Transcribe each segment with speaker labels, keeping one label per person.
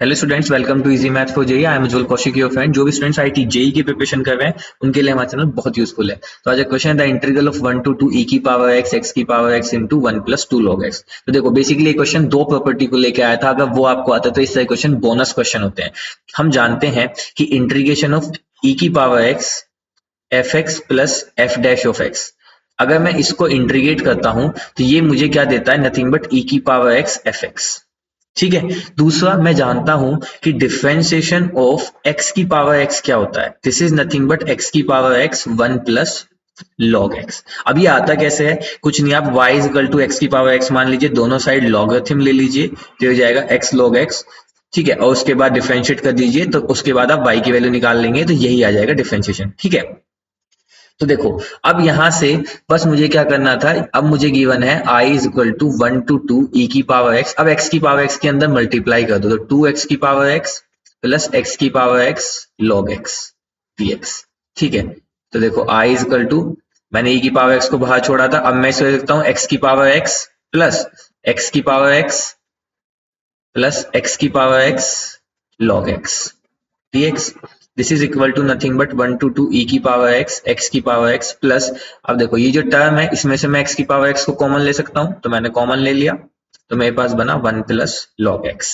Speaker 1: Hello students, welcome to easy math for JEE. I am Ujjwal Kaushik, your friend. जो भी students IIT JEE की preparation कर रहे हैं उनके लिए हमारा चैनल बहुत यूजफुल है। तो आज क्वेश्चन है the integral of 1 to 2 e की पावर x की power x into 1 plus 2 log x। तो देखो बेसिकली ये क्वेश्चन दो प्रॉपर्टी को लेके आया था। अगर वो आपको आता तो इस तरह क्वेश्चन बोनस क्वेश्चन होते हैं। हम जानते हैं कि इंटीग्रेशन ऑफ e की power x fx plus f dash of x, अगर मैं इसको इंटीग्रेट करता हूं तो ये मुझे क्या देता है, नथिंग बट e की पावर x fx। ठीक है। दूसरा मैं जानता हूं कि डिफरेंशिएशन ऑफ x की पावर x क्या होता है। This is nothing but x की power x 1 plus log x। अब ये आता कैसे है, कुछ नहीं, आप y is equal to x की पावर x मान लीजिए, दोनों साइड लॉगरिथम ले लीजिए तो हो जाएगा x log x। ठीक है, और उसके बाद डिफरेंशिएट कर दीजिए तो उसके बाद आप y की वैल्यू निकाल लेंगे तो यही आ जाएगा डिफरेंशिएशन। ठीक है। तो देखो अब यहां से बस मुझे क्या करना था, अब मुझे गिवन है i is equal to 1 to 2 e की पावर x। अब x की पावर x के अंदर मल्टीप्लाई कर दो तो 2x की पावर x प्लस x की power x log x dx। ठीक है। तो देखो i इज इक्वल टू, मैंने e की पावर x को बाहर छोड़ा था, अब मैं इसे लिखता हूं x की पावर x प्लस x की पावर x प्लस x की power x log x dx। This is equal to nothing but 1 to 2 e की पावर x की पावर x प्लस, अब देखो ये जो टर्म है इसमें से मैं x की पावर x को कॉमन ले सकता हूं, तो मैंने कॉमन ले लिया तो मेरे पास बना 1 प्लस log x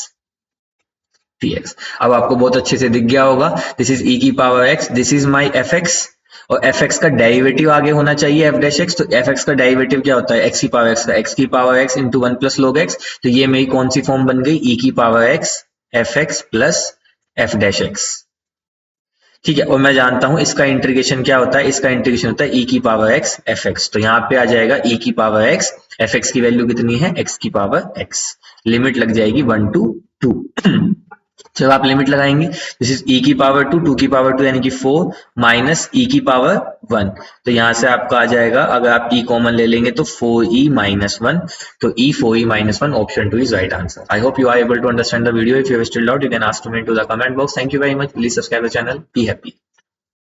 Speaker 1: dx। अब आपको बहुत अच्छे से दिख गया होगा, दिस इज e की power x, this is my fx, और fx का डेरिवेटिव आगे होना चाहिए f डैश x। तो fx का डेरिवेटिव क्या होता है, x की पावर x का x की power x into 1 plus log x। तो ये मेरी कौन सी फॉर्म बन गई, e की power x fx plus f dash x। ठीक है, और मैं जानता हूं इसका इंटीग्रेशन क्या होता है, इसका इंटीग्रेशन होता है e की पावर x fx। तो यहाँ पे आ जाएगा e की पावर x, fx की वैल्यू कितनी है, x की पावर x। लिमिट लग जाएगी 1 to 2। जब आप लिमिट लगाएंगे, दिस इज e की पावर 2, 2 की पावर 2 यानी कि 4 माइनस e की पावर 1। तो यहाँ से आपका आ जाएगा, अगर आप e कॉमन ले लेंगे तो 4e माइनस 1। तो e 4e minus 1, option 2 is right answer. I hope you are able to understand the video. If you have still doubt you can ask to me in to the comment box. Thank you very much. Please subscribe the channel. Be happy.